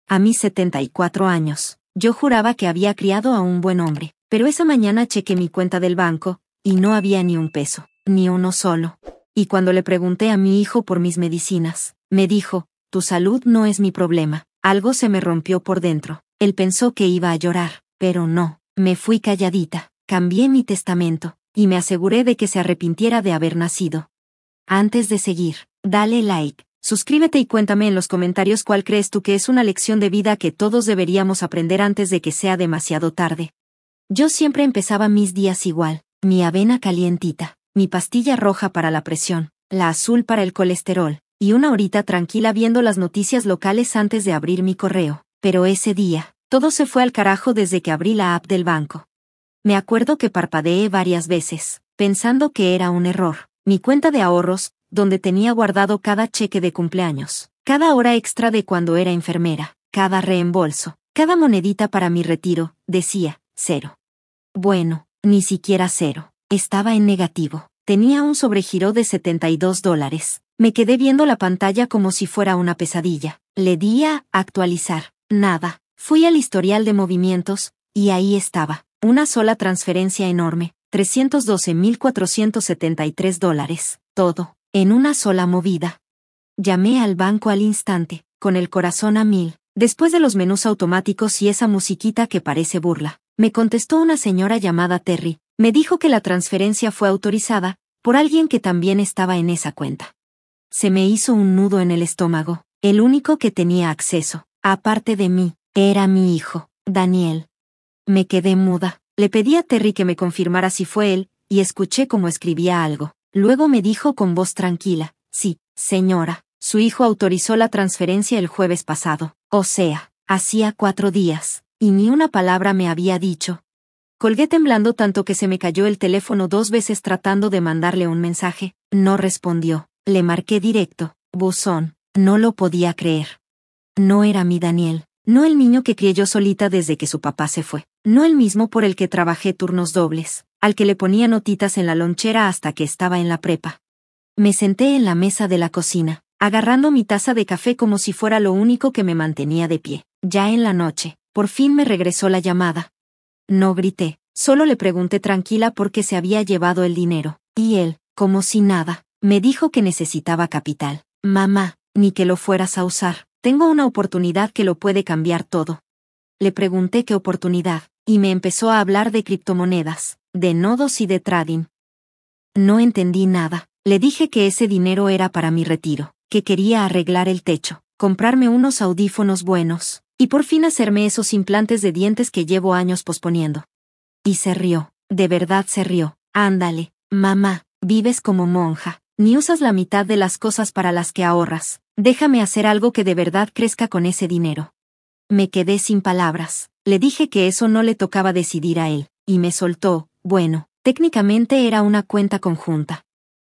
A mis 74 años, yo juraba que había criado a un buen hombre, pero esa mañana chequé mi cuenta del banco, y no había ni un peso, ni uno solo. Y cuando le pregunté a mi hijo por mis medicinas, me dijo, tu salud no es mi problema. Algo se me rompió por dentro. Él pensó que iba a llorar, pero no. Me fui calladita, cambié mi testamento, y me aseguré de que se arrepintiera de haber nacido. Antes de seguir, dale like, suscríbete y cuéntame en los comentarios cuál crees tú que es una lección de vida que todos deberíamos aprender antes de que sea demasiado tarde. Yo siempre empezaba mis días igual, mi avena calientita, mi pastilla roja para la presión, la azul para el colesterol, y una horita tranquila viendo las noticias locales antes de abrir mi correo. Pero ese día, todo se fue al carajo desde que abrí la app del banco. Me acuerdo que parpadeé varias veces, pensando que era un error. Mi cuenta de ahorros, donde tenía guardado cada cheque de cumpleaños, cada hora extra de cuando era enfermera, cada reembolso, cada monedita para mi retiro, decía, 0. Bueno, ni siquiera 0. Estaba en negativo. Tenía un sobregiro de $72. Me quedé viendo la pantalla como si fuera una pesadilla. Le di a actualizar. Nada. Fui al historial de movimientos, y ahí estaba. Una sola transferencia enorme. $312,473. Todo, en una sola movida. Llamé al banco al instante, con el corazón a 1000. Después de los menús automáticos y esa musiquita que parece burla, me contestó una señora llamada Terry. Me dijo que la transferencia fue autorizada por alguien que también estaba en esa cuenta. Se me hizo un nudo en el estómago. El único que tenía acceso, aparte de mí, era mi hijo, Daniel. Me quedé muda. Le pedí a Terry que me confirmara si fue él, y escuché cómo escribía algo. Luego me dijo con voz tranquila, sí, señora, su hijo autorizó la transferencia el jueves pasado, o sea, hacía 4 días, y ni una palabra me había dicho. Colgué temblando tanto que se me cayó el teléfono 2 veces tratando de mandarle un mensaje. No respondió. Le marqué directo, buzón, no lo podía creer. No era mi Daniel, no el niño que crié yo solita desde que su papá se fue, no el mismo por el que trabajé turnos dobles, al que le ponía notitas en la lonchera hasta que estaba en la prepa. Me senté en la mesa de la cocina, agarrando mi taza de café como si fuera lo único que me mantenía de pie. Ya en la noche, por fin me regresó la llamada. No grité, solo le pregunté tranquila por qué se había llevado el dinero, y él, como si nada, me dijo que necesitaba capital. Mamá, ni que lo fueras a usar, tengo una oportunidad que lo puede cambiar todo. Le pregunté qué oportunidad, y me empezó a hablar de criptomonedas, de nodos y de trading. No entendí nada. Le dije que ese dinero era para mi retiro, que quería arreglar el techo, comprarme unos audífonos buenos, y por fin hacerme esos implantes de dientes que llevo años posponiendo. Y se rió, de verdad se rió. Ándale, mamá, vives como monja, ni usas la mitad de las cosas para las que ahorras. Déjame hacer algo que de verdad crezca con ese dinero. Me quedé sin palabras. Le dije que eso no le tocaba decidir a él, y me soltó. Bueno, técnicamente era una cuenta conjunta.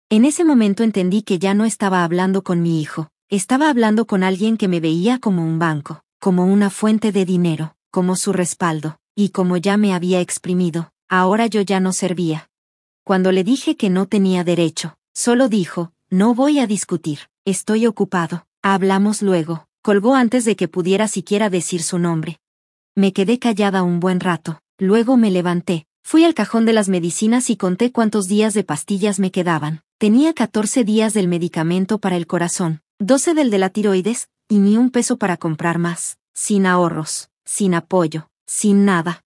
En ese momento entendí que ya no estaba hablando con mi hijo, estaba hablando con alguien que me veía como un banco, como una fuente de dinero, como su respaldo, y como ya me había exprimido, ahora yo ya no servía. Cuando le dije que no tenía derecho, solo dijo, no voy a discutir, estoy ocupado, hablamos luego. Colgó antes de que pudiera siquiera decir su nombre. Me quedé callada un buen rato, luego me levanté, fui al cajón de las medicinas y conté cuántos días de pastillas me quedaban. Tenía 14 días del medicamento para el corazón, 12 del de la tiroides, y ni un peso para comprar más, sin ahorros, sin apoyo, sin nada.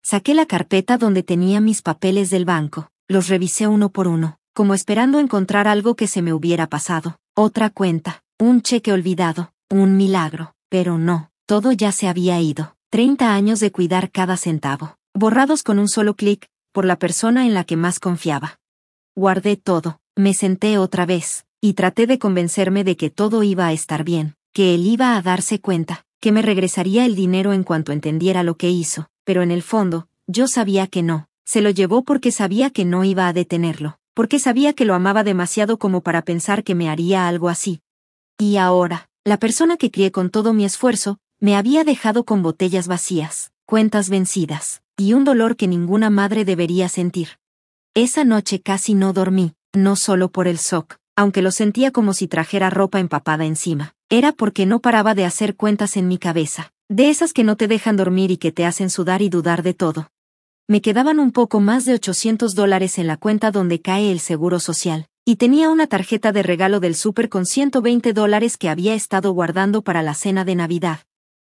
Saqué la carpeta donde tenía mis papeles del banco, los revisé uno por uno, como esperando encontrar algo que se me hubiera pasado, otra cuenta, un cheque olvidado. Un milagro, pero no, todo ya se había ido. 30 años de cuidar cada centavo, borrados con un solo clic, por la persona en la que más confiaba. Guardé todo, me senté otra vez, y traté de convencerme de que todo iba a estar bien, que él iba a darse cuenta, que me regresaría el dinero en cuanto entendiera lo que hizo, pero en el fondo, yo sabía que no, se lo llevó porque sabía que no iba a detenerlo, porque sabía que lo amaba demasiado como para pensar que me haría algo así. Y ahora, la persona que crié con todo mi esfuerzo, me había dejado con botellas vacías, cuentas vencidas, y un dolor que ninguna madre debería sentir. Esa noche casi no dormí, no solo por el shock, aunque lo sentía como si trajera ropa empapada encima, Era porque no paraba de hacer cuentas en mi cabeza, de esas que no te dejan dormir y que te hacen sudar y dudar de todo. Me quedaban un poco más de $800 en la cuenta donde cae el seguro social, y tenía una tarjeta de regalo del súper con $120 que había estado guardando para la cena de Navidad.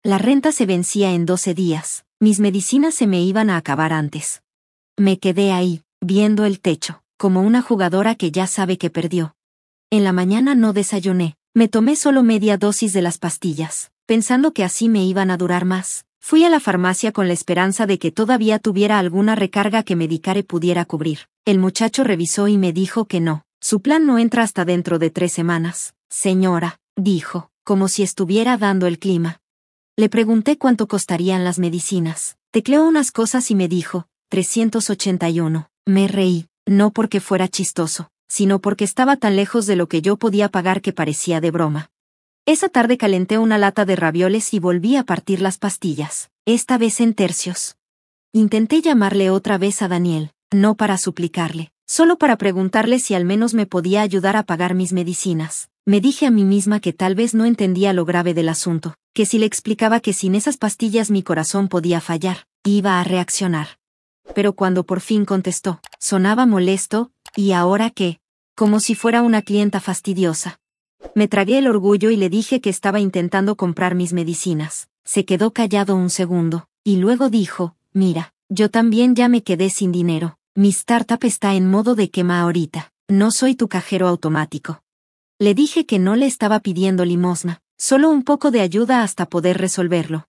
La renta se vencía en 12 días, mis medicinas se me iban a acabar antes. Me quedé ahí, viendo el techo, como una jugadora que ya sabe que perdió. En la mañana no desayuné, me tomé solo media dosis de las pastillas, pensando que así me iban a durar más. Fui a la farmacia con la esperanza de que todavía tuviera alguna recarga que Medicare pudiera cubrir. El muchacho revisó y me dijo que no, su plan no entra hasta dentro de 3 semanas. Señora, dijo, como si estuviera dando el clima. Le pregunté cuánto costarían las medicinas. Tecleó unas cosas y me dijo, 381. Me reí, no porque fuera chistoso, sino porque estaba tan lejos de lo que yo podía pagar que parecía de broma. Esa tarde calenté una lata de ravioles y volví a partir las pastillas, esta vez en tercios. Intenté llamarle otra vez a Daniel, no para suplicarle, solo para preguntarle si al menos me podía ayudar a pagar mis medicinas. Me dije a mí misma que tal vez no entendía lo grave del asunto, que si le explicaba que sin esas pastillas mi corazón podía fallar, iba a reaccionar. Pero cuando por fin contestó, sonaba molesto, ¿y ahora qué? Como si fuera una clienta fastidiosa. Me tragué el orgullo y le dije que estaba intentando comprar mis medicinas. Se quedó callado un segundo, y luego dijo, mira, yo también ya me quedé sin dinero. Mi startup está en modo de quema ahorita. No soy tu cajero automático. Le dije que no le estaba pidiendo limosna, solo un poco de ayuda hasta poder resolverlo.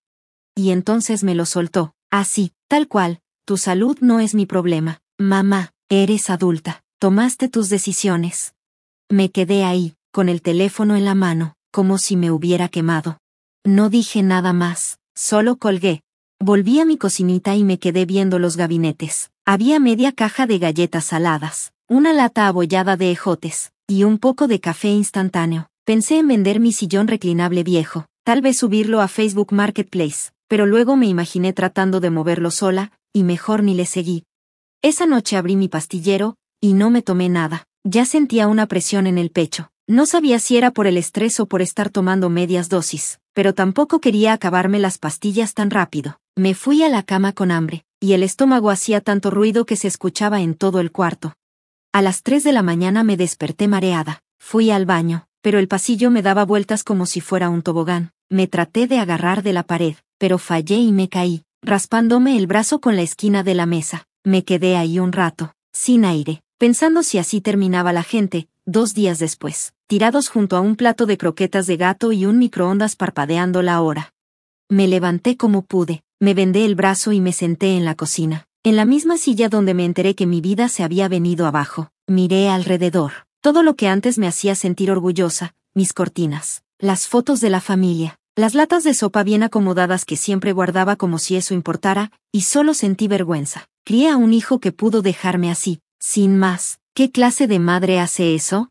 Y entonces me lo soltó, así, tal cual, tu salud no es mi problema. Mamá, eres adulta, tomaste tus decisiones. Me quedé ahí, con el teléfono en la mano, como si me hubiera quemado. No dije nada más, solo colgué. Volví a mi cocinita y me quedé viendo los gabinetes. Había media caja de galletas saladas, una lata abollada de ejotes, y un poco de café instantáneo. Pensé en vender mi sillón reclinable viejo, tal vez subirlo a Facebook Marketplace, pero luego me imaginé tratando de moverlo sola, y mejor ni le seguí. Esa noche abrí mi pastillero, y no me tomé nada. Ya sentía una presión en el pecho. No sabía si era por el estrés o por estar tomando medias dosis, pero tampoco quería acabarme las pastillas tan rápido. Me fui a la cama con hambre, y el estómago hacía tanto ruido que se escuchaba en todo el cuarto. A las 3 de la mañana me desperté mareada. Fui al baño, pero el pasillo me daba vueltas como si fuera un tobogán. Me traté de agarrar de la pared, pero fallé y me caí, raspándome el brazo con la esquina de la mesa. Me quedé ahí un rato, sin aire, pensando si así terminaba la gente. 2 días después, tirados junto a un plato de croquetas de gato y un microondas parpadeando la hora. Me levanté como pude, me vendé el brazo y me senté en la cocina, en la misma silla donde me enteré que mi vida se había venido abajo. Miré alrededor, todo lo que antes me hacía sentir orgullosa, mis cortinas, las fotos de la familia, las latas de sopa bien acomodadas que siempre guardaba como si eso importara, y solo sentí vergüenza. Crié a un hijo que pudo dejarme así, sin más. ¿Qué clase de madre hace eso?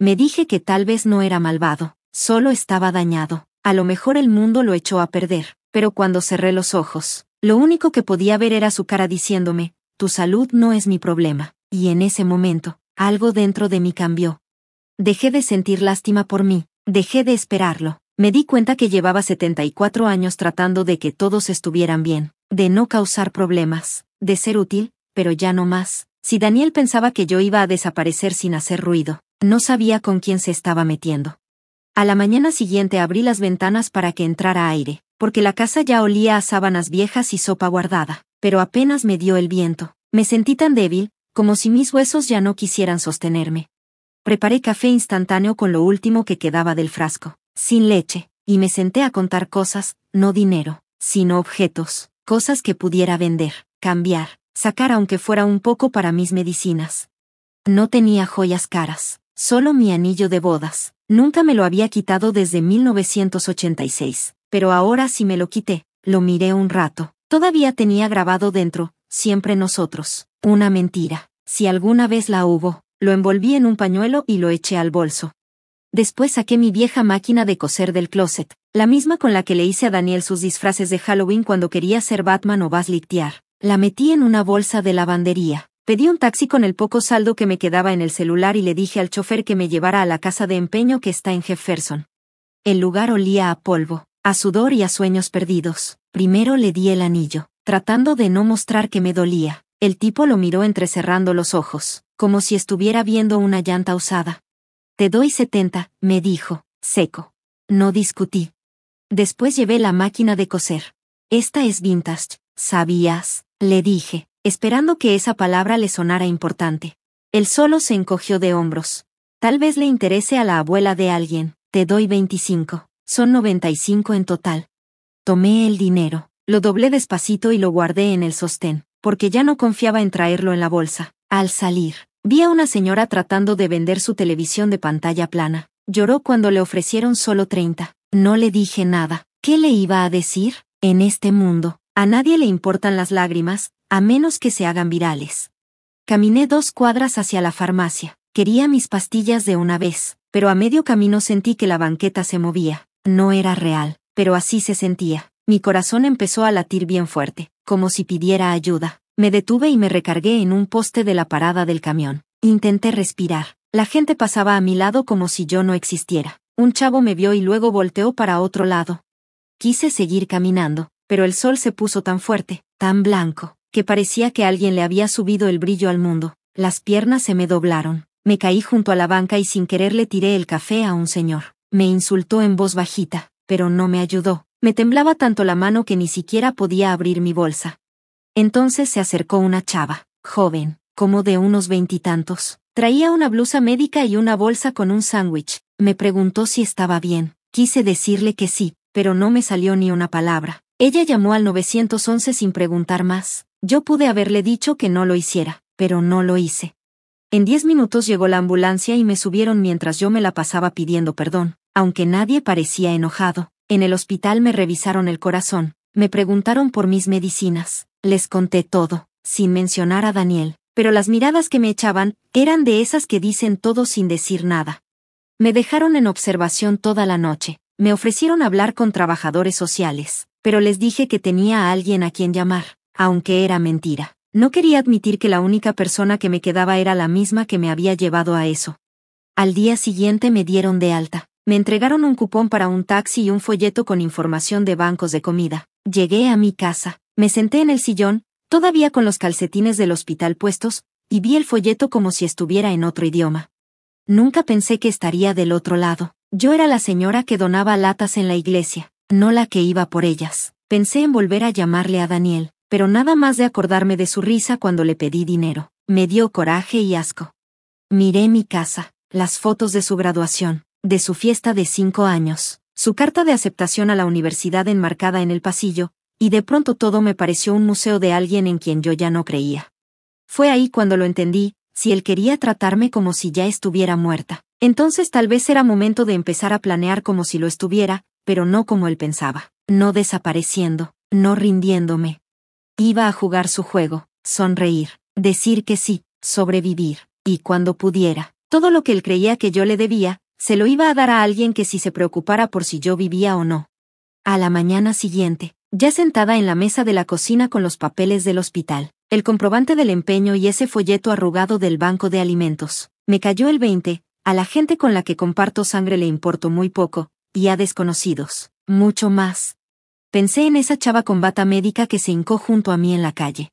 Me dije que tal vez no era malvado, solo estaba dañado. A lo mejor el mundo lo echó a perder, pero cuando cerré los ojos, lo único que podía ver era su cara diciéndome, tu salud no es mi problema, y en ese momento, algo dentro de mí cambió. Dejé de sentir lástima por mí, dejé de esperarlo. Me di cuenta que llevaba 74 años tratando de que todos estuvieran bien, de no causar problemas, de ser útil, pero ya no más. Si Daniel pensaba que yo iba a desaparecer sin hacer ruido, no sabía con quién se estaba metiendo. A la mañana siguiente abrí las ventanas para que entrara aire, porque la casa ya olía a sábanas viejas y sopa guardada, pero apenas me dio el viento. Me sentí tan débil, como si mis huesos ya no quisieran sostenerme. Preparé café instantáneo con lo último que quedaba del frasco, sin leche, y me senté a contar cosas, no dinero, sino objetos, cosas que pudiera vender, cambiar, sacar aunque fuera un poco para mis medicinas. No tenía joyas caras, solo mi anillo de bodas. Nunca me lo había quitado desde 1986, pero ahora sí me lo quité. Lo miré un rato. Todavía tenía grabado dentro, siempre nosotros, una mentira. Si alguna vez la hubo, lo envolví en un pañuelo y lo eché al bolso. Después saqué mi vieja máquina de coser del closet, la misma con la que le hice a Daniel sus disfraces de Halloween cuando quería ser Batman o Buzz Lightyear. La metí en una bolsa de lavandería. Pedí un taxi con el poco saldo que me quedaba en el celular y le dije al chofer que me llevara a la casa de empeño que está en Jefferson. El lugar olía a polvo, a sudor y a sueños perdidos. Primero le di el anillo, tratando de no mostrar que me dolía. El tipo lo miró entrecerrando los ojos, como si estuviera viendo una llanta usada. Te doy 70, me dijo, seco. No discutí. Después llevé la máquina de coser. Esta es vintage, ¿sabías? Le dije, esperando que esa palabra le sonara importante. Él solo se encogió de hombros. Tal vez le interese a la abuela de alguien. Te doy 25. Son 95 en total. Tomé el dinero, lo doblé despacito y lo guardé en el sostén, porque ya no confiaba en traerlo en la bolsa. Al salir, vi a una señora tratando de vender su televisión de pantalla plana. Lloró cuando le ofrecieron solo 30. No le dije nada. ¿Qué le iba a decir? En este mundo, a nadie le importan las lágrimas, a menos que se hagan virales. Caminé 2 cuadras hacia la farmacia. Quería mis pastillas de una vez, pero a medio camino sentí que la banqueta se movía. No era real, pero así se sentía. Mi corazón empezó a latir bien fuerte, como si pidiera ayuda. Me detuve y me recargué en un poste de la parada del camión. Intenté respirar. La gente pasaba a mi lado como si yo no existiera. Un chavo me vio y luego volteó para otro lado. Quise seguir caminando, pero el sol se puso tan fuerte, tan blanco, que parecía que alguien le había subido el brillo al mundo. Las piernas se me doblaron. Me caí junto a la banca y sin querer le tiré el café a un señor. Me insultó en voz bajita, pero no me ayudó. Me temblaba tanto la mano que ni siquiera podía abrir mi bolsa. Entonces se acercó una chava, joven, como de unos 20 y tantos. Traía una blusa médica y una bolsa con un sándwich. Me preguntó si estaba bien. Quise decirle que sí, pero no me salió ni una palabra. Ella llamó al 911 sin preguntar más. Yo pude haberle dicho que no lo hiciera, pero no lo hice. En 10 minutos llegó la ambulancia y me subieron mientras yo me la pasaba pidiendo perdón, aunque nadie parecía enojado. En el hospital me revisaron el corazón, me preguntaron por mis medicinas, les conté todo, sin mencionar a Daniel, pero las miradas que me echaban eran de esas que dicen todo sin decir nada. Me dejaron en observación toda la noche, me ofrecieron hablar con trabajadores sociales, pero les dije que tenía a alguien a quien llamar, aunque era mentira. No quería admitir que la única persona que me quedaba era la misma que me había llevado a eso. Al día siguiente me dieron de alta. Me entregaron un cupón para un taxi y un folleto con información de bancos de comida. Llegué a mi casa, me senté en el sillón, todavía con los calcetines del hospital puestos, y vi el folleto como si estuviera en otro idioma. Nunca pensé que estaría del otro lado. Yo era la señora que donaba latas en la iglesia, no la que iba por ellas. Pensé en volver a llamarle a Daniel, pero nada más de acordarme de su risa cuando le pedí dinero. Me dio coraje y asco. Miré mi casa, las fotos de su graduación, de su fiesta de 5 años, su carta de aceptación a la universidad enmarcada en el pasillo, y de pronto todo me pareció un museo de alguien en quien yo ya no creía. Fue ahí cuando lo entendí, si él quería tratarme como si ya estuviera muerta, entonces tal vez era momento de empezar a planear como si lo estuviera, pero no como él pensaba, no desapareciendo, no rindiéndome. Iba a jugar su juego, sonreír, decir que sí, sobrevivir, y cuando pudiera, todo lo que él creía que yo le debía, se lo iba a dar a alguien que sí se preocupara por si yo vivía o no. A la mañana siguiente, ya sentada en la mesa de la cocina con los papeles del hospital, el comprobante del empeño y ese folleto arrugado del banco de alimentos, me cayó el 20, a la gente con la que comparto sangre le importo muy poco, y a desconocidos, mucho más. Pensé en esa chava con bata médica que se hincó junto a mí en la calle.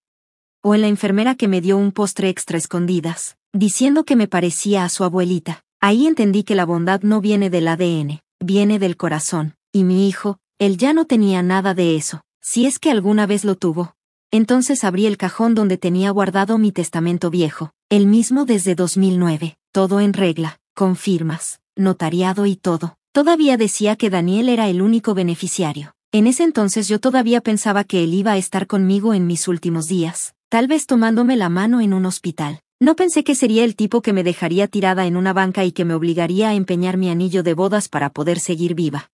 O en la enfermera que me dio un postre extra escondidas, diciendo que me parecía a su abuelita. Ahí entendí que la bondad no viene del ADN, viene del corazón, y mi hijo, él ya no tenía nada de eso, si es que alguna vez lo tuvo. Entonces abrí el cajón donde tenía guardado mi testamento viejo, el mismo desde 2009, todo en regla, con firmas, notariado y todo. Todavía decía que Daniel era el único beneficiario. En ese entonces yo todavía pensaba que él iba a estar conmigo en mis últimos días, tal vez tomándome la mano en un hospital. No pensé que sería el tipo que me dejaría tirada en una banca y que me obligaría a empeñar mi anillo de bodas para poder seguir viva.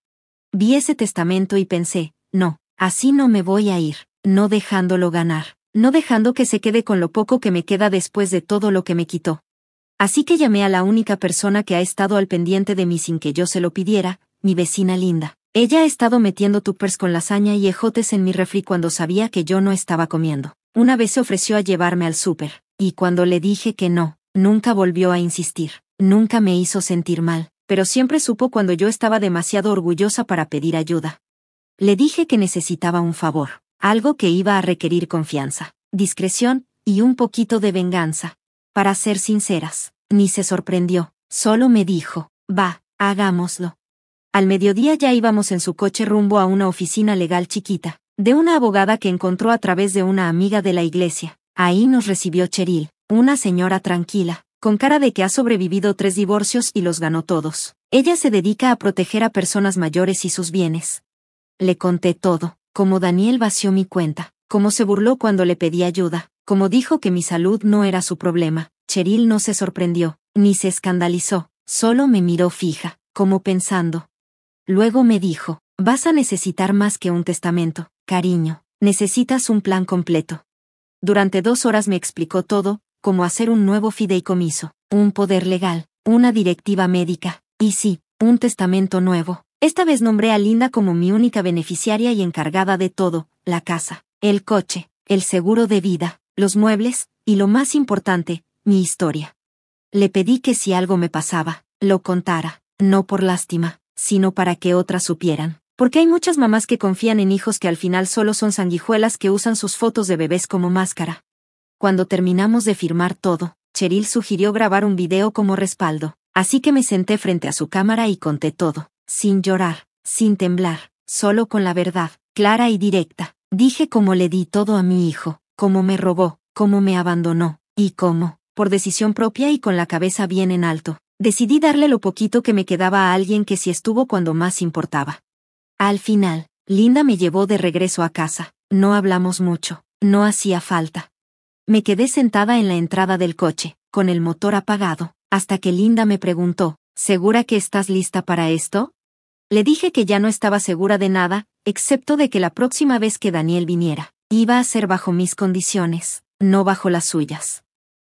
Vi ese testamento y pensé, no, así no me voy a ir, no dejándolo ganar, no dejando que se quede con lo poco que me queda después de todo lo que me quitó. Así que llamé a la única persona que ha estado al pendiente de mí sin que yo se lo pidiera, mi vecina Linda. Ella ha estado metiendo tuppers con lasaña y ejotes en mi refri cuando sabía que yo no estaba comiendo. Una vez se ofreció a llevarme al súper, y cuando le dije que no, nunca volvió a insistir, nunca me hizo sentir mal. pero siempre supo cuando yo estaba demasiado orgullosa para pedir ayuda. Le dije que necesitaba un favor, algo que iba a requerir confianza, discreción y un poquito de venganza. Para ser sinceras, ni se sorprendió, solo me dijo, va, hagámoslo. Al mediodía ya íbamos en su coche rumbo a una oficina legal chiquita, de una abogada que encontró a través de una amiga de la iglesia. Ahí nos recibió Cheryl, una señora tranquila, con cara de que ha sobrevivido 3 divorcios y los ganó todos. Ella se dedica a proteger a personas mayores y sus bienes. Le conté todo, cómo Daniel vació mi cuenta, cómo se burló cuando le pedí ayuda, cómo dijo que mi salud no era su problema. Cheryl no se sorprendió, ni se escandalizó, solo me miró fija, como pensando. Luego me dijo, vas a necesitar más que un testamento, cariño, necesitas un plan completo. Durante 2 horas me explicó todo, cómo hacer un nuevo fideicomiso, un poder legal, una directiva médica, y sí, un testamento nuevo. Esta vez nombré a Linda como mi única beneficiaria y encargada de todo, la casa, el coche, el seguro de vida, los muebles, y lo más importante, mi historia. Le pedí que si algo me pasaba, lo contara, no por lástima, sino para que otras supieran. Porque hay muchas mamás que confían en hijos que al final solo son sanguijuelas que usan sus fotos de bebés como máscara. Cuando terminamos de firmar todo, Cheryl sugirió grabar un video como respaldo, así que me senté frente a su cámara y conté todo, sin llorar, sin temblar, solo con la verdad, clara y directa. Dije cómo le di todo a mi hijo, cómo me robó, cómo me abandonó, y cómo, por decisión propia y con la cabeza bien en alto, decidí darle lo poquito que me quedaba a alguien que sí estuvo cuando más importaba. Al final, Linda me llevó de regreso a casa. No hablamos mucho, no hacía falta. Me quedé sentada en la entrada del coche, con el motor apagado, hasta que Linda me preguntó, ¿segura que estás lista para esto? Le dije que ya no estaba segura de nada, excepto de que la próxima vez que Daniel viniera, iba a ser bajo mis condiciones, no bajo las suyas.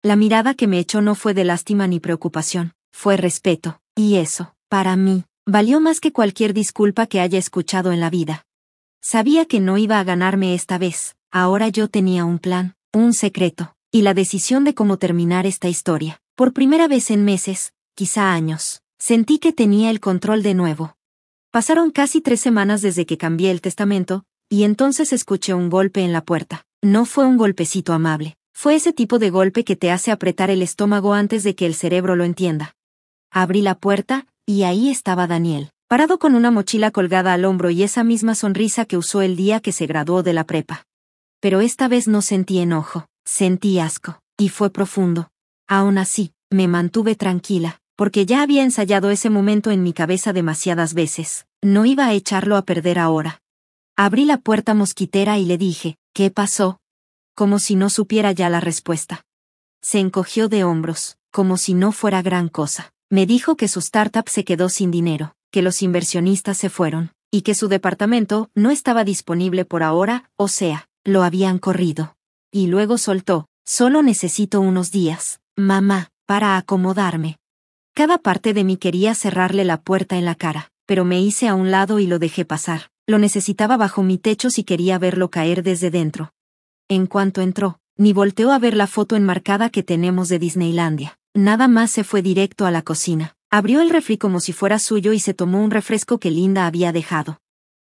La mirada que me echó no fue de lástima ni preocupación, fue respeto, y eso, para mí, valió más que cualquier disculpa que haya escuchado en la vida. Sabía que no iba a ganarme esta vez, ahora yo tenía un plan, un secreto, y la decisión de cómo terminar esta historia. Por primera vez en meses, quizá años, sentí que tenía el control de nuevo. Pasaron casi 3 semanas desde que cambié el testamento, y entonces escuché un golpe en la puerta. No fue un golpecito amable, fue ese tipo de golpe que te hace apretar el estómago antes de que el cerebro lo entienda. Abrí la puerta, y ahí estaba Daniel, parado con una mochila colgada al hombro y esa misma sonrisa que usó el día que se graduó de la prepa. Pero esta vez no sentí enojo, sentí asco, y fue profundo. Aún así, me mantuve tranquila, porque ya había ensayado ese momento en mi cabeza demasiadas veces. No iba a echarlo a perder ahora. Abrí la puerta mosquitera y le dije, ¿qué pasó? Como si no supiera ya la respuesta. Se encogió de hombros, como si no fuera gran cosa. Me dijo que su startup se quedó sin dinero, que los inversionistas se fueron, y que su departamento no estaba disponible por ahora, o sea, lo habían corrido. Y luego soltó, solo necesito unos días, mamá, para acomodarme. Cada parte de mí quería cerrarle la puerta en la cara, pero me hice a un lado y lo dejé pasar. Lo necesitaba bajo mi techo si quería verlo caer desde dentro. En cuanto entró, ni volteó a ver la foto enmarcada que tenemos de Disneylandia. Nada más se fue directo a la cocina. Abrió el refri como si fuera suyo y se tomó un refresco que Linda había dejado.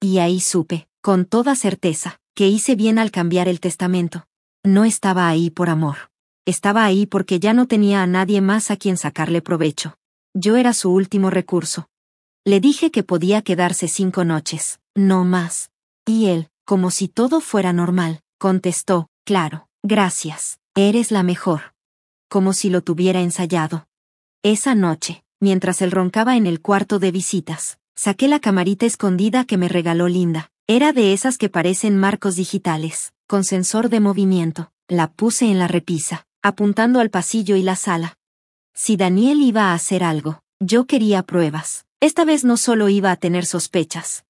Y ahí supe, con toda certeza, que hice bien al cambiar el testamento. No estaba ahí por amor. Estaba ahí porque ya no tenía a nadie más a quien sacarle provecho. Yo era su último recurso. Le dije que podía quedarse 5 noches, no más. Y él, como si todo fuera normal, contestó, claro, gracias, eres la mejor. Como si lo tuviera ensayado. Esa noche, mientras él roncaba en el cuarto de visitas, saqué la camarita escondida que me regaló Linda. Era de esas que parecen marcos digitales, con sensor de movimiento. La puse en la repisa, apuntando al pasillo y la sala. Si Daniel iba a hacer algo, yo quería pruebas. Esta vez no solo iba a tener sospechas.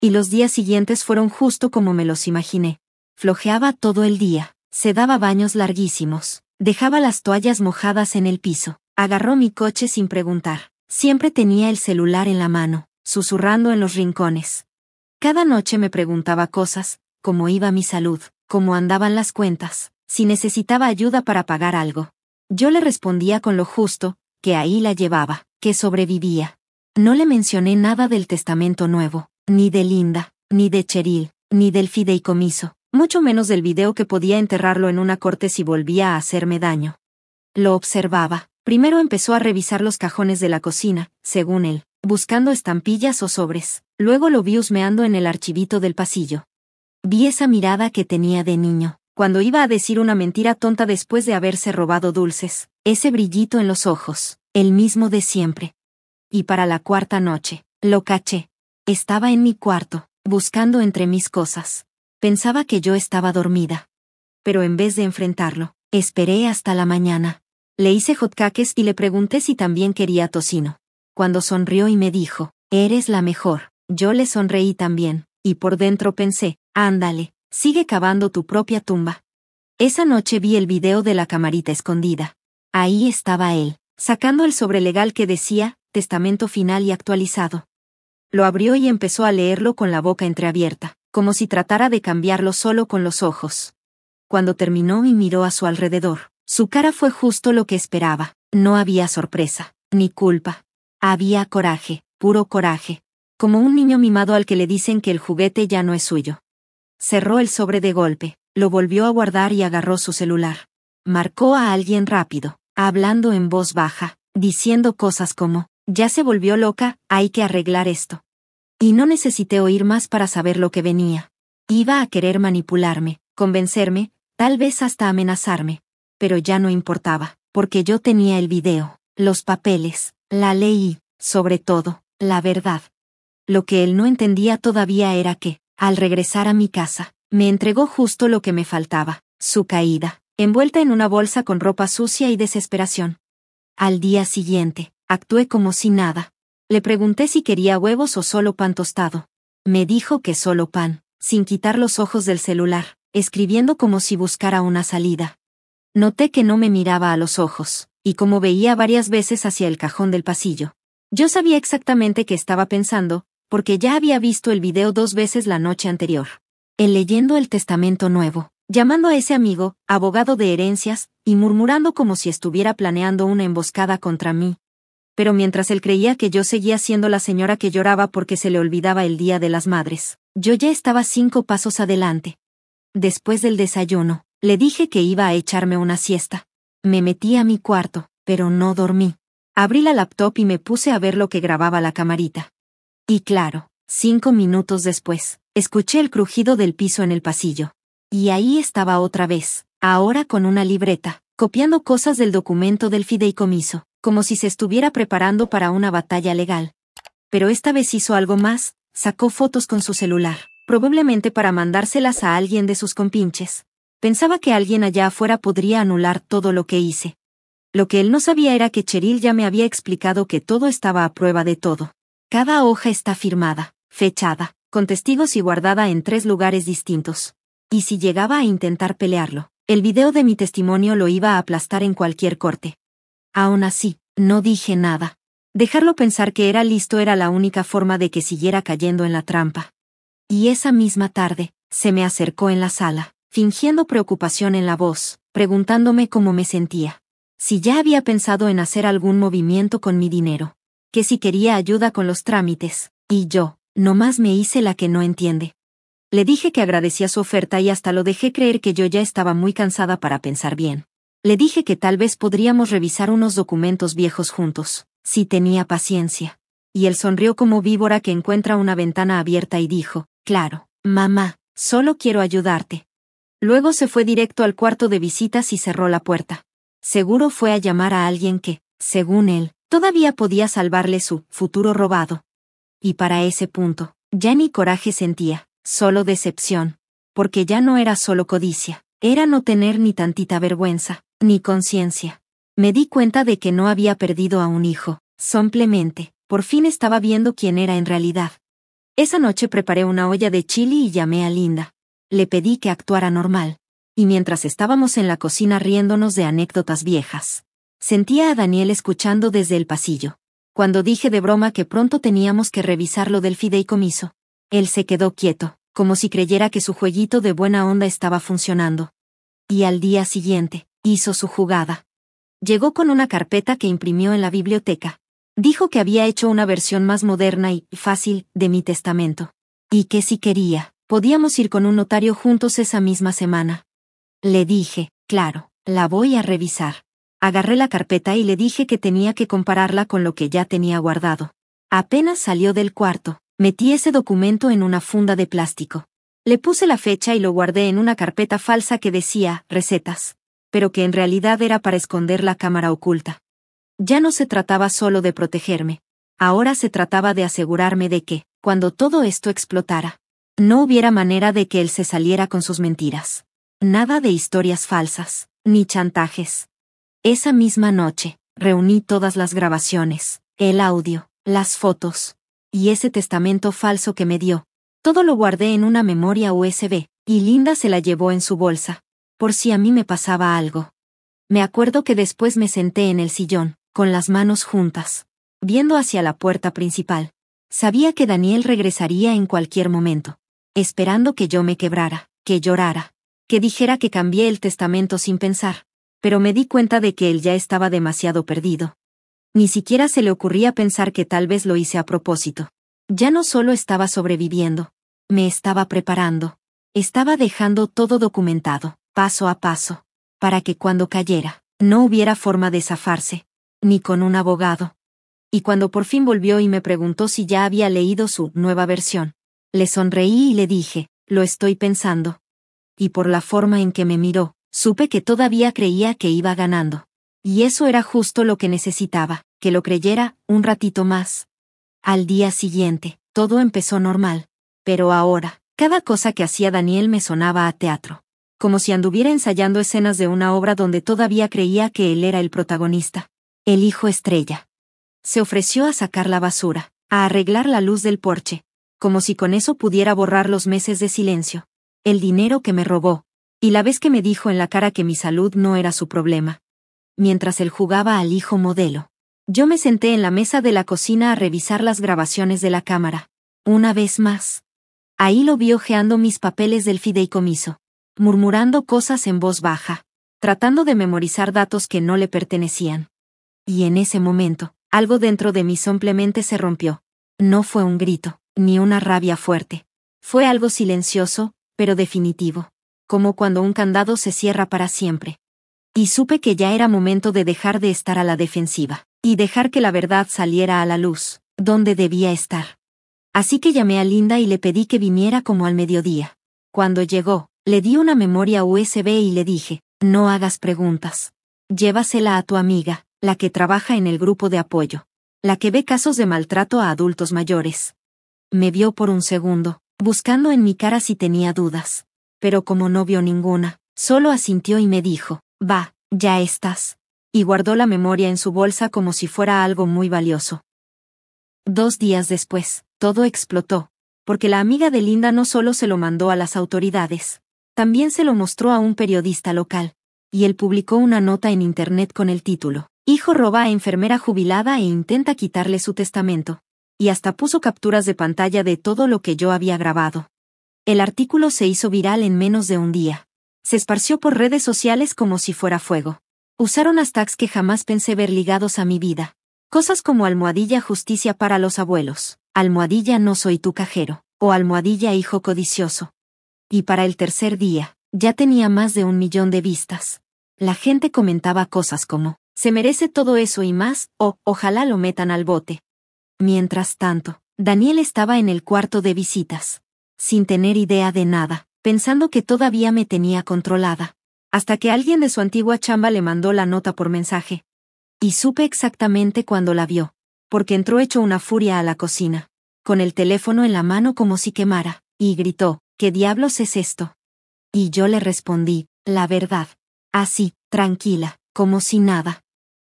Y los días siguientes fueron justo como me los imaginé. Flojeaba todo el día, se daba baños larguísimos, dejaba las toallas mojadas en el piso, agarró mi coche sin preguntar. Siempre tenía el celular en la mano, susurrando en los rincones. Cada noche me preguntaba cosas, cómo iba mi salud, cómo andaban las cuentas, si necesitaba ayuda para pagar algo. Yo le respondía con lo justo, que ahí la llevaba, que sobrevivía. No le mencioné nada del testamento nuevo, ni de Linda, ni de Cheryl, ni del fideicomiso, mucho menos del video que podía enterrarlo en una corte si volvía a hacerme daño. Lo observaba. Primero empezó a revisar los cajones de la cocina, según él, buscando estampillas o sobres. Luego lo vi husmeando en el archivito del pasillo. Vi esa mirada que tenía de niño, cuando iba a decir una mentira tonta después de haberse robado dulces. Ese brillito en los ojos, el mismo de siempre. Y para la cuarta noche, lo caché. Estaba en mi cuarto, buscando entre mis cosas. Pensaba que yo estaba dormida. Pero en vez de enfrentarlo, esperé hasta la mañana. Le hice hotcakes y le pregunté si también quería tocino. Cuando sonrió y me dijo, «Eres la mejor», yo le sonreí también, y por dentro pensé, «Ándale, sigue cavando tu propia tumba». Esa noche vi el video de la camarita escondida. Ahí estaba él, sacando el sobre legal que decía, «Testamento final y actualizado». Lo abrió y empezó a leerlo con la boca entreabierta, como si tratara de cambiarlo solo con los ojos. Cuando terminó y miró a su alrededor, su cara fue justo lo que esperaba. No había sorpresa, ni culpa. Había coraje, puro coraje. Como un niño mimado al que le dicen que el juguete ya no es suyo. Cerró el sobre de golpe, lo volvió a guardar y agarró su celular. Marcó a alguien rápido, hablando en voz baja, diciendo cosas como, «Ya se volvió loca, hay que arreglar esto». Y no necesité oír más para saber lo que venía. Iba a querer manipularme, convencerme, tal vez hasta amenazarme. Pero ya no importaba, porque yo tenía el video, los papeles, la ley y, sobre todo, la verdad. Lo que él no entendía todavía era que, al regresar a mi casa, me entregó justo lo que me faltaba, su caída, envuelta en una bolsa con ropa sucia y desesperación. Al día siguiente, actué como si nada. Le pregunté si quería huevos o solo pan tostado. Me dijo que solo pan, sin quitar los ojos del celular, escribiendo como si buscara una salida. Noté que no me miraba a los ojos, y como veía varias veces hacia el cajón del pasillo. Yo sabía exactamente qué estaba pensando, porque ya había visto el video 2 veces la noche anterior. Él leyendo el testamento nuevo, llamando a ese amigo, abogado de herencias, y murmurando como si estuviera planeando una emboscada contra mí. Pero mientras él creía que yo seguía siendo la señora que lloraba porque se le olvidaba el Día de las Madres, yo ya estaba 5 pasos adelante. Después del desayuno, le dije que iba a echarme una siesta. Me metí a mi cuarto, pero no dormí. Abrí la laptop y me puse a ver lo que grababa la camarita. Y claro, 5 minutos después, escuché el crujido del piso en el pasillo. Y ahí estaba otra vez, ahora con una libreta, copiando cosas del documento del fideicomiso, como si se estuviera preparando para una batalla legal. Pero esta vez hizo algo más, sacó fotos con su celular, probablemente para mandárselas a alguien de sus compinches. Pensaba que alguien allá afuera podría anular todo lo que hice. Lo que él no sabía era que Cheryl ya me había explicado que todo estaba a prueba de todo. Cada hoja está firmada, fechada, con testigos y guardada en 3 lugares distintos. Y si llegaba a intentar pelearlo, el video de mi testimonio lo iba a aplastar en cualquier corte. Aún así, no dije nada. Dejarlo pensar que era listo era la única forma de que siguiera cayendo en la trampa. Y esa misma tarde, se me acercó en la sala, fingiendo preocupación en la voz, preguntándome cómo me sentía. Si ya había pensado en hacer algún movimiento con mi dinero. Que si quería ayuda con los trámites. Y yo, nomás me hice la que no entiende. Le dije que agradecía su oferta y hasta lo dejé creer que yo ya estaba muy cansada para pensar bien. Le dije que tal vez podríamos revisar unos documentos viejos juntos, si tenía paciencia. Y él sonrió como víbora que encuentra una ventana abierta y dijo, «Claro, mamá, solo quiero ayudarte». Luego se fue directo al cuarto de visitas y cerró la puerta. Seguro fue a llamar a alguien que, según él, todavía podía salvarle su futuro robado. Y para ese punto, ya ni coraje sentía, solo decepción. Porque ya no era solo codicia, era no tener ni tantita vergüenza, ni conciencia. Me di cuenta de que no había perdido a un hijo, simplemente, por fin estaba viendo quién era en realidad. Esa noche preparé una olla de chili y llamé a Linda. Le pedí que actuara normal. Y mientras estábamos en la cocina riéndonos de anécdotas viejas, sentía a Daniel escuchando desde el pasillo. Cuando dije de broma que pronto teníamos que revisar lo del fideicomiso, él se quedó quieto, como si creyera que su jueguito de buena onda estaba funcionando. Y al día siguiente, hizo su jugada. Llegó con una carpeta que imprimió en la biblioteca. Dijo que había hecho una versión más moderna y fácil de mi testamento. Y que si quería, podíamos ir con un notario juntos esa misma semana. Le dije, claro, la voy a revisar. Agarré la carpeta y le dije que tenía que compararla con lo que ya tenía guardado. Apenas salió del cuarto, metí ese documento en una funda de plástico. Le puse la fecha y lo guardé en una carpeta falsa que decía recetas, pero que en realidad era para esconder la cámara oculta. Ya no se trataba solo de protegerme. Ahora se trataba de asegurarme de que, cuando todo esto explotara, no hubiera manera de que él se saliera con sus mentiras. Nada de historias falsas, ni chantajes. Esa misma noche, reuní todas las grabaciones, el audio, las fotos, y ese testamento falso que me dio. Todo lo guardé en una memoria USB, y Linda se la llevó en su bolsa, por si a mí me pasaba algo. Me acuerdo que después me senté en el sillón, con las manos juntas, viendo hacia la puerta principal. Sabía que Daniel regresaría en cualquier momento, esperando que yo me quebrara, que llorara, que dijera que cambié el testamento sin pensar, pero me di cuenta de que él ya estaba demasiado perdido. Ni siquiera se le ocurría pensar que tal vez lo hice a propósito. Ya no solo estaba sobreviviendo, me estaba preparando. Estaba dejando todo documentado, paso a paso, para que cuando cayera, no hubiera forma de zafarse, ni con un abogado. Y cuando por fin volvió y me preguntó si ya había leído su nueva versión, le sonreí y le dije, lo estoy pensando. Y por la forma en que me miró, supe que todavía creía que iba ganando. Y eso era justo lo que necesitaba, que lo creyera un ratito más. Al día siguiente, todo empezó normal. Pero ahora, cada cosa que hacía Daniel me sonaba a teatro. Como si anduviera ensayando escenas de una obra donde todavía creía que él era el protagonista. El hijo estrella. Se ofreció a sacar la basura, a arreglar la luz del porche, como si con eso pudiera borrar los meses de silencio, el dinero que me robó, y la vez que me dijo en la cara que mi salud no era su problema. Mientras él jugaba al hijo modelo, yo me senté en la mesa de la cocina a revisar las grabaciones de la cámara. Una vez más. Ahí lo vi hojeando mis papeles del fideicomiso, murmurando cosas en voz baja, tratando de memorizar datos que no le pertenecían. Y en ese momento, algo dentro de mí simplemente se rompió. No fue un grito, ni una rabia fuerte. Fue algo silencioso, pero definitivo. Como cuando un candado se cierra para siempre. Y supe que ya era momento de dejar de estar a la defensiva, y dejar que la verdad saliera a la luz, donde debía estar. Así que llamé a Linda y le pedí que viniera como al mediodía. Cuando llegó, le di una memoria USB y le dije, no hagas preguntas. Llévasela a tu amiga, la que trabaja en el grupo de apoyo. La que ve casos de maltrato a adultos mayores. Me vio por un segundo, buscando en mi cara si tenía dudas. Pero como no vio ninguna, solo asintió y me dijo, va, ya estás. Y guardó la memoria en su bolsa como si fuera algo muy valioso. 2 días después, todo explotó, porque la amiga de Linda no solo se lo mandó a las autoridades, también se lo mostró a un periodista local, y él publicó una nota en internet con el título, hijo roba a enfermera jubilada e intenta quitarle su testamento, y hasta puso capturas de pantalla de todo lo que yo había grabado. El artículo se hizo viral en menos de un día. Se esparció por redes sociales como si fuera fuego. Usaron hashtags que jamás pensé ver ligados a mi vida. Cosas como almohadilla justicia para los abuelos, almohadilla no soy tu cajero, o almohadilla hijo codicioso. Y para el tercer día, ya tenía más de 1 millón de vistas. La gente comentaba cosas como, se merece todo eso y más, o ojalá lo metan al bote. Mientras tanto, Daniel estaba en el cuarto de visitas, sin tener idea de nada, pensando que todavía me tenía controlada, hasta que alguien de su antigua chamba le mandó la nota por mensaje. Y supe exactamente cuándo la vio, porque entró hecho una furia a la cocina, con el teléfono en la mano como si quemara, y gritó, ¿qué diablos es esto? Y yo le respondí, la verdad. Así, tranquila, como si nada.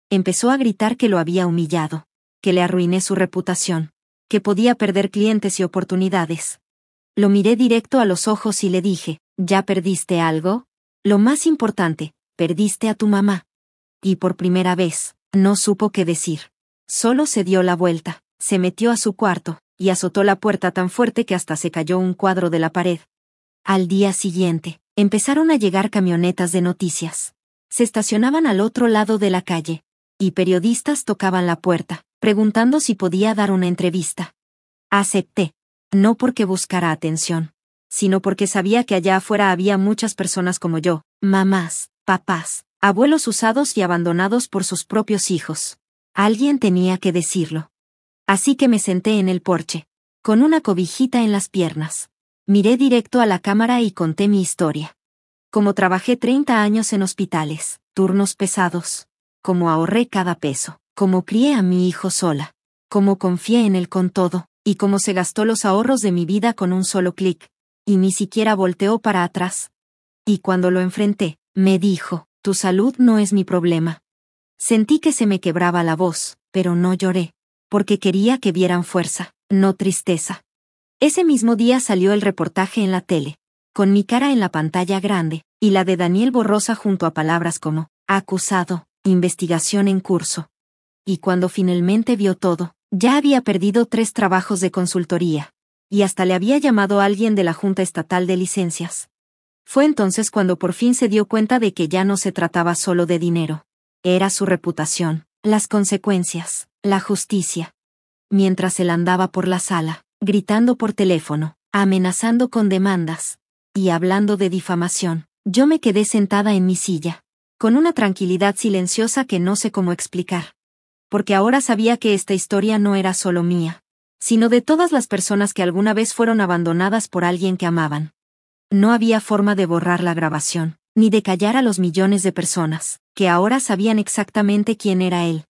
Empezó a gritar que lo había humillado, que le arruiné su reputación, que podía perder clientes y oportunidades. Lo miré directo a los ojos y le dije, ¿ya perdiste algo? Lo más importante, perdiste a tu mamá. Y por primera vez, no supo qué decir. Solo se dio la vuelta, se metió a su cuarto, y azotó la puerta tan fuerte que hasta se cayó un cuadro de la pared. Al día siguiente, empezaron a llegar camionetas de noticias. Se estacionaban al otro lado de la calle, y periodistas tocaban la puerta, preguntando si podía dar una entrevista. Acepté. No porque buscara atención, sino porque sabía que allá afuera había muchas personas como yo, mamás, papás, abuelos usados y abandonados por sus propios hijos. Alguien tenía que decirlo. Así que me senté en el porche, con una cobijita en las piernas. Miré directo a la cámara y conté mi historia. Cómo trabajé 30 años en hospitales, turnos pesados. Cómo ahorré cada peso. Cómo crié a mi hijo sola. Cómo confié en él con todo, y cómo se gastó los ahorros de mi vida con un solo clic. Y ni siquiera volteó para atrás. Y cuando lo enfrenté, me dijo, tu salud no es mi problema. Sentí que se me quebraba la voz, pero no lloré. Porque quería que vieran fuerza, no tristeza. Ese mismo día salió el reportaje en la tele, con mi cara en la pantalla grande, y la de Daniel borrosa junto a palabras como, acusado, investigación en curso. Y cuando finalmente vio todo, ya había perdido 3 trabajos de consultoría. Y hasta le había llamado a alguien de la Junta Estatal de Licencias. Fue entonces cuando por fin se dio cuenta de que ya no se trataba solo de dinero. Era su reputación, las consecuencias, la justicia. Mientras él andaba por la sala, gritando por teléfono, amenazando con demandas, y hablando de difamación, yo me quedé sentada en mi silla, con una tranquilidad silenciosa que no sé cómo explicar. Porque ahora sabía que esta historia no era solo mía, sino de todas las personas que alguna vez fueron abandonadas por alguien que amaban. No había forma de borrar la grabación, ni de callar a los millones de personas, que ahora sabían exactamente quién era él.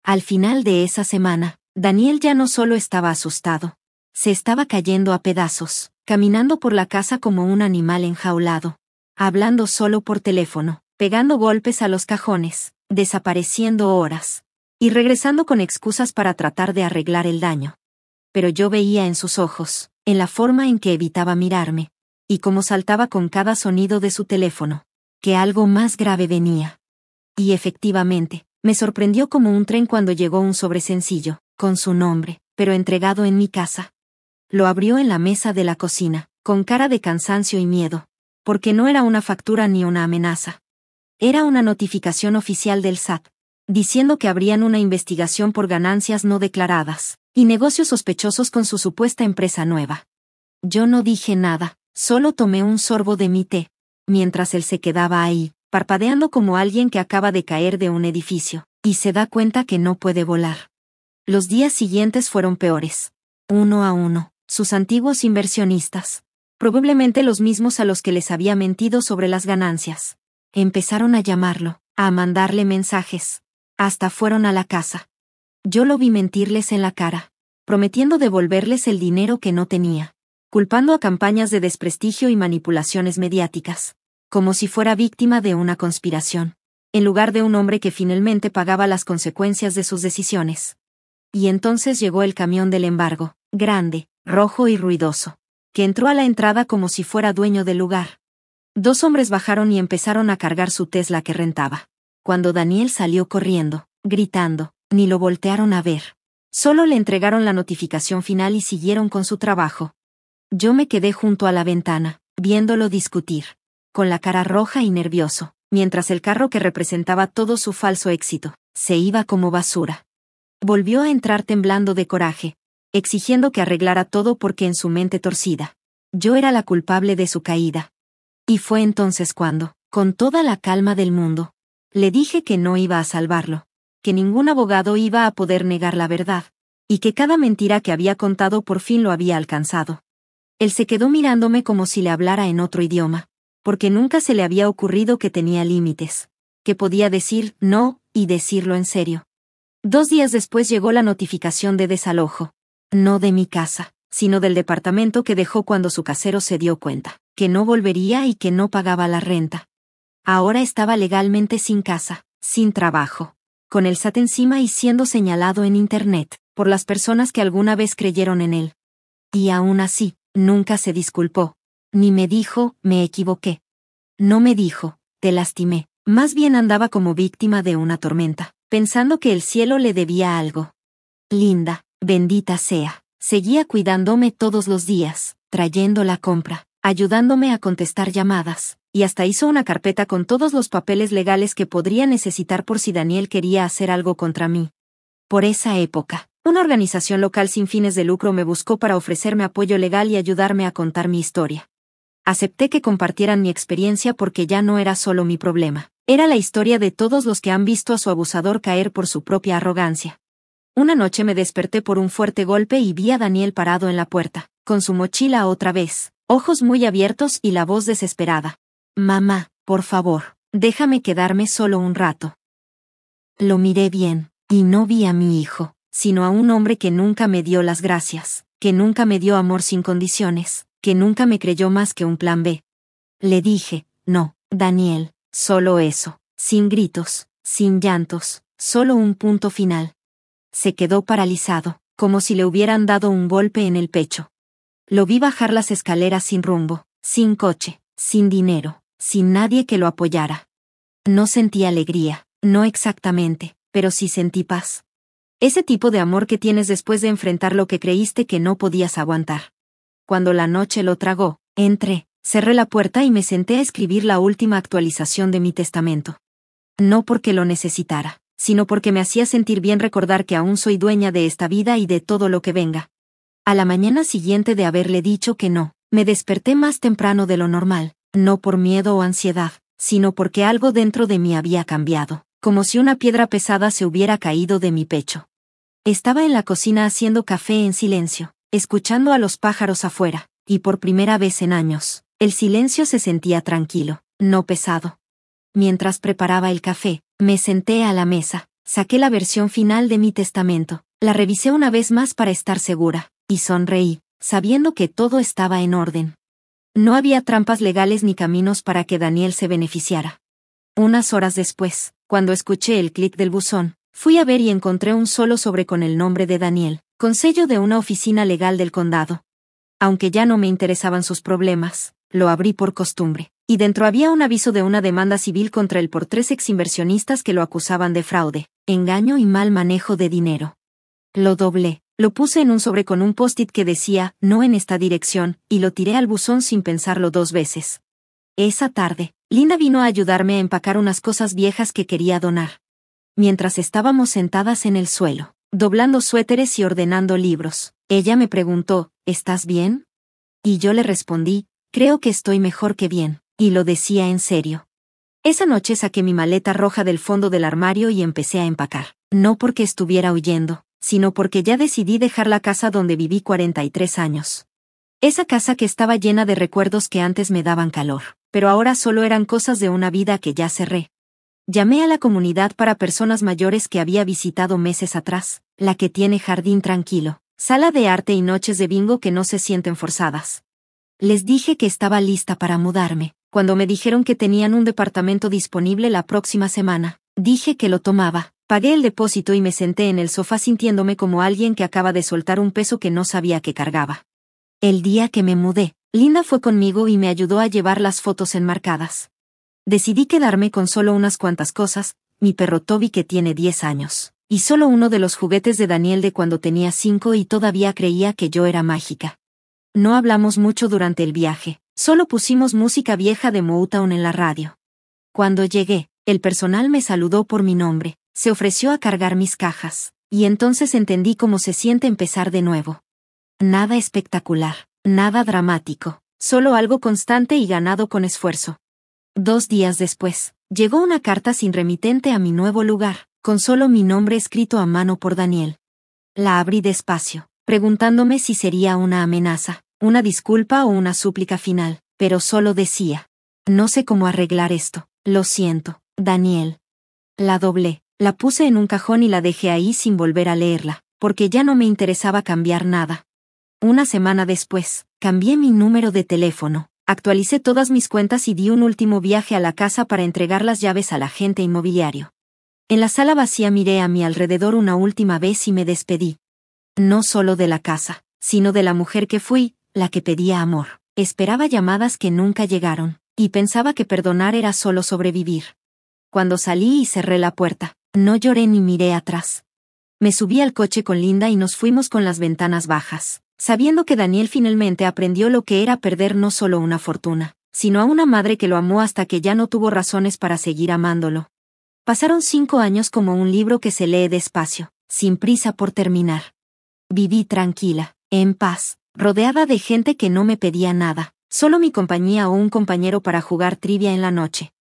Al final de esa semana, Daniel ya no solo estaba asustado, se estaba cayendo a pedazos, caminando por la casa como un animal enjaulado, hablando solo por teléfono, pegando golpes a los cajones, desapareciendo horas, y regresando con excusas para tratar de arreglar el daño. Pero yo veía en sus ojos, en la forma en que evitaba mirarme, y cómo saltaba con cada sonido de su teléfono, que algo más grave venía. Y efectivamente, me sorprendió como un tren cuando llegó un sobre sencillo, con su nombre, pero entregado en mi casa. Lo abrió en la mesa de la cocina, con cara de cansancio y miedo, porque no era una factura ni una amenaza. Era una notificación oficial del SAT, diciendo que abrían una investigación por ganancias no declaradas, y negocios sospechosos con su supuesta empresa nueva. Yo no dije nada, solo tomé un sorbo de mi té, mientras él se quedaba ahí, parpadeando como alguien que acaba de caer de un edificio, y se da cuenta que no puede volar. Los días siguientes fueron peores. Uno a uno, sus antiguos inversionistas, probablemente los mismos a los que les había mentido sobre las ganancias, empezaron a llamarlo, a mandarle mensajes. Hasta fueron a la casa. Yo lo vi mentirles en la cara, prometiendo devolverles el dinero que no tenía, culpando a campañas de desprestigio y manipulaciones mediáticas, como si fuera víctima de una conspiración, en lugar de un hombre que finalmente pagaba las consecuencias de sus decisiones. Y entonces llegó el camión del embargo, grande, rojo y ruidoso, que entró a la entrada como si fuera dueño del lugar. 2 hombres bajaron y empezaron a cargar su Tesla que rentaba. Cuando Daniel salió corriendo, gritando, ni lo voltearon a ver. Solo le entregaron la notificación final y siguieron con su trabajo. Yo me quedé junto a la ventana, viéndolo discutir, con la cara roja y nervioso, mientras el carro que representaba todo su falso éxito, se iba como basura. Volvió a entrar temblando de coraje, exigiendo que arreglara todo porque en su mente torcida, yo era la culpable de su caída. Y fue entonces cuando, con toda la calma del mundo, le dije que no iba a salvarlo, que ningún abogado iba a poder negar la verdad, y que cada mentira que había contado por fin lo había alcanzado. Él se quedó mirándome como si le hablara en otro idioma, porque nunca se le había ocurrido que tenía límites, que podía decir no, y decirlo en serio. 2 días después llegó la notificación de desalojo, no de mi casa, sino del departamento que dejó cuando su casero se dio cuenta, que no volvería y que no pagaba la renta. Ahora estaba legalmente sin casa, sin trabajo, con el SAT encima y siendo señalado en Internet, por las personas que alguna vez creyeron en él. Y aún así, nunca se disculpó, ni me dijo, me equivoqué. No me dijo, te lastimé, más bien andaba como víctima de una tormenta, pensando que el cielo le debía algo. Linda, bendita sea, seguía cuidándome todos los días, trayendo la compra, ayudándome a contestar llamadas, y hasta hizo una carpeta con todos los papeles legales que podría necesitar por si Daniel quería hacer algo contra mí. Por esa época, una organización local sin fines de lucro me buscó para ofrecerme apoyo legal y ayudarme a contar mi historia. Acepté que compartieran mi experiencia porque ya no era solo mi problema. Era la historia de todos los que han visto a su abusador caer por su propia arrogancia. Una noche me desperté por un fuerte golpe y vi a Daniel parado en la puerta, con su mochila otra vez, ojos muy abiertos y la voz desesperada. Mamá, por favor, déjame quedarme solo un rato. Lo miré bien, y no vi a mi hijo, sino a un hombre que nunca me dio las gracias, que nunca me dio amor sin condiciones, que nunca me creyó más que un plan B. Le dije, no, Daniel, solo eso, sin gritos, sin llantos, solo un punto final. Se quedó paralizado, como si le hubieran dado un golpe en el pecho. Lo vi bajar las escaleras sin rumbo, sin coche, sin dinero, sin nadie que lo apoyara. No sentí alegría, no exactamente, pero sí sentí paz. Ese tipo de amor que tienes después de enfrentar lo que creíste que no podías aguantar. Cuando la noche lo tragó, entré, cerré la puerta y me senté a escribir la última actualización de mi testamento. No porque lo necesitara, sino porque me hacía sentir bien recordar que aún soy dueña de esta vida y de todo lo que venga. A la mañana siguiente de haberle dicho que no, me desperté más temprano de lo normal, no por miedo o ansiedad, sino porque algo dentro de mí había cambiado, como si una piedra pesada se hubiera caído de mi pecho. Estaba en la cocina haciendo café en silencio, escuchando a los pájaros afuera, y por primera vez en años, el silencio se sentía tranquilo, no pesado. Mientras preparaba el café, me senté a la mesa, saqué la versión final de mi testamento, la revisé una vez más para estar segura, y sonreí, sabiendo que todo estaba en orden. No había trampas legales ni caminos para que Daniel se beneficiara. Unas horas después, cuando escuché el clic del buzón, fui a ver y encontré un solo sobre con el nombre de Daniel, con sello de una oficina legal del condado. Aunque ya no me interesaban sus problemas, lo abrí por costumbre, y dentro había un aviso de una demanda civil contra él por 3 exinversionistas que lo acusaban de fraude, engaño y mal manejo de dinero. Lo doblé, lo puse en un sobre con un post-it que decía, no en esta dirección, y lo tiré al buzón sin pensarlo 2 veces. Esa tarde, Linda vino a ayudarme a empacar unas cosas viejas que quería donar. Mientras estábamos sentadas en el suelo, doblando suéteres y ordenando libros, ella me preguntó, ¿estás bien? Y yo le respondí, creo que estoy mejor que bien, y lo decía en serio. Esa noche saqué mi maleta roja del fondo del armario y empecé a empacar, no porque estuviera huyendo, sino porque ya decidí dejar la casa donde viví 43 años. Esa casa que estaba llena de recuerdos que antes me daban calor, pero ahora solo eran cosas de una vida que ya cerré. Llamé a la comunidad para personas mayores que había visitado meses atrás, la que tiene jardín tranquilo, sala de arte y noches de bingo que no se sienten forzadas. Les dije que estaba lista para mudarme. Cuando me dijeron que tenían un departamento disponible la próxima semana, dije que lo tomaba, pagué el depósito y me senté en el sofá sintiéndome como alguien que acaba de soltar un peso que no sabía que cargaba. El día que me mudé, Linda fue conmigo y me ayudó a llevar las fotos enmarcadas. Decidí quedarme con solo unas cuantas cosas, mi perro Toby que tiene 10 años, y solo uno de los juguetes de Daniel de cuando tenía 5 y todavía creía que yo era mágica. No hablamos mucho durante el viaje, solo pusimos música vieja de Motown en la radio. Cuando llegué, el personal me saludó por mi nombre, se ofreció a cargar mis cajas, y entonces entendí cómo se siente empezar de nuevo. Nada espectacular, nada dramático, solo algo constante y ganado con esfuerzo. 2 días después, llegó una carta sin remitente a mi nuevo lugar, con solo mi nombre escrito a mano por Daniel. La abrí despacio, preguntándome si sería una amenaza, una disculpa o una súplica final, pero solo decía, no sé cómo arreglar esto, lo siento, Daniel. La doblé, la puse en un cajón y la dejé ahí sin volver a leerla, porque ya no me interesaba cambiar nada. Una semana después, cambié mi número de teléfono. Actualicé todas mis cuentas y di un último viaje a la casa para entregar las llaves al agente inmobiliario. En la sala vacía miré a mi alrededor una última vez y me despedí. No solo de la casa, sino de la mujer que fui, la que pedía amor. Esperaba llamadas que nunca llegaron, y pensaba que perdonar era solo sobrevivir. Cuando salí y cerré la puerta, no lloré ni miré atrás. Me subí al coche con Linda y nos fuimos con las ventanas bajas, sabiendo que Daniel finalmente aprendió lo que era perder no solo una fortuna, sino a una madre que lo amó hasta que ya no tuvo razones para seguir amándolo. Pasaron 5 años como un libro que se lee despacio, sin prisa por terminar. Viví tranquila, en paz, rodeada de gente que no me pedía nada, solo mi compañía o un compañero para jugar trivia en la noche.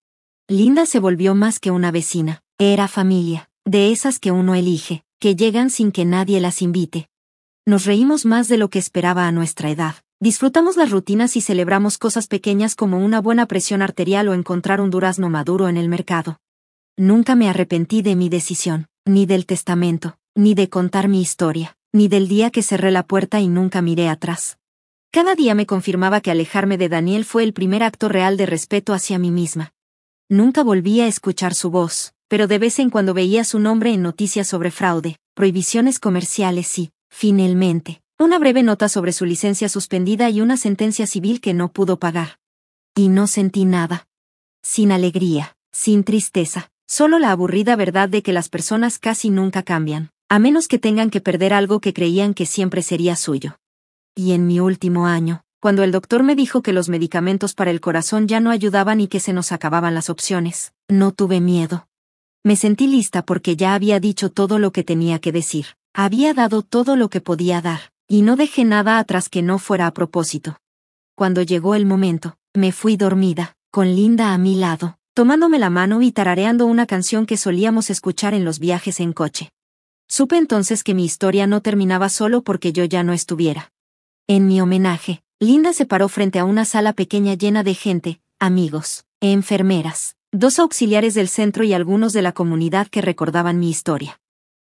Linda se volvió más que una vecina, era familia, de esas que uno elige, que llegan sin que nadie las invite. Nos reímos más de lo que esperaba a nuestra edad. Disfrutamos las rutinas y celebramos cosas pequeñas como una buena presión arterial o encontrar un durazno maduro en el mercado. Nunca me arrepentí de mi decisión, ni del testamento, ni de contar mi historia, ni del día que cerré la puerta y nunca miré atrás. Cada día me confirmaba que alejarme de Daniel fue el primer acto real de respeto hacia mí misma. Nunca volví a escuchar su voz, pero de vez en cuando veía su nombre en noticias sobre fraude, prohibiciones comerciales y, finalmente, una breve nota sobre su licencia suspendida y una sentencia civil que no pudo pagar. Y no sentí nada. Sin alegría, sin tristeza, solo la aburrida verdad de que las personas casi nunca cambian, a menos que tengan que perder algo que creían que siempre sería suyo. Y en mi último año, cuando el doctor me dijo que los medicamentos para el corazón ya no ayudaban y que se nos acababan las opciones, no tuve miedo. Me sentí lista porque ya había dicho todo lo que tenía que decir, había dado todo lo que podía dar. Y no dejé nada atrás que no fuera a propósito. Cuando llegó el momento, me fui dormida, con Linda a mi lado, tomándome la mano y tarareando una canción que solíamos escuchar en los viajes en coche. Supe entonces que mi historia no terminaba solo porque yo ya no estuviera. En mi homenaje, Linda se paró frente a una sala pequeña llena de gente, amigos, enfermeras, 2 auxiliares del centro y algunos de la comunidad que recordaban mi historia.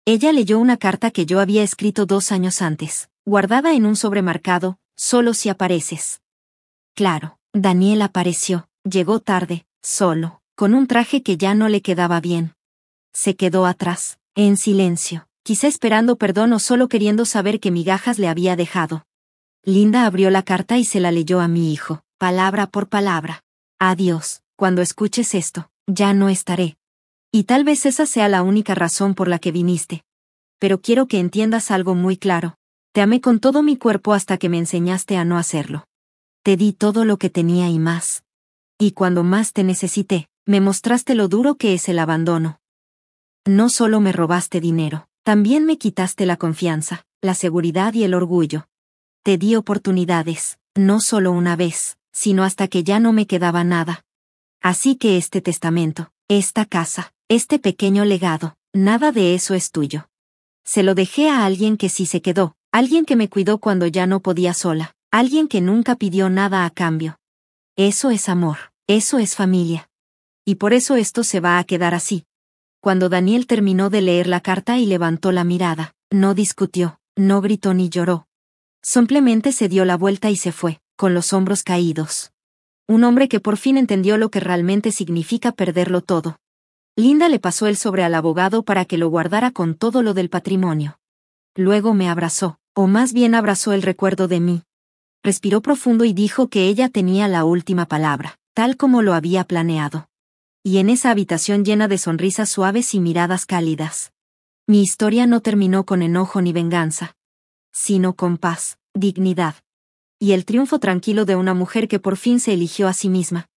Ella leyó una carta que yo había escrito 2 años antes, guardada en un sobre marcado, solo si apareces. Claro, Daniel apareció, llegó tarde, solo, con un traje que ya no le quedaba bien. Se quedó atrás, en silencio, quizá esperando perdón o solo queriendo saber qué migajas le había dejado. Linda abrió la carta y se la leyó a mi hijo, palabra por palabra. Adiós, cuando escuches esto, ya no estaré. Y tal vez esa sea la única razón por la que viniste. Pero quiero que entiendas algo muy claro. Te amé con todo mi cuerpo hasta que me enseñaste a no hacerlo. Te di todo lo que tenía y más. Y cuando más te necesité, me mostraste lo duro que es el abandono. No solo me robaste dinero, también me quitaste la confianza, la seguridad y el orgullo. Te di oportunidades, no solo una vez, sino hasta que ya no me quedaba nada. Así que este testamento, esta casa, este pequeño legado, nada de eso es tuyo. Se lo dejé a alguien que sí se quedó, alguien que me cuidó cuando ya no podía sola, alguien que nunca pidió nada a cambio. Eso es amor, eso es familia. Y por eso esto se va a quedar así. Cuando Daniel terminó de leer la carta y levantó la mirada, no discutió, no gritó ni lloró. Simplemente se dio la vuelta y se fue, con los hombros caídos. Un hombre que por fin entendió lo que realmente significa perderlo todo. Linda le pasó el sobre al abogado para que lo guardara con todo lo del patrimonio. Luego me abrazó, o más bien abrazó el recuerdo de mí. Respiró profundo y dijo que ella tenía la última palabra, tal como lo había planeado. Y en esa habitación llena de sonrisas suaves y miradas cálidas. Mi historia no terminó con enojo ni venganza, sino con paz, dignidad. Y el triunfo tranquilo de una mujer que por fin se eligió a sí misma.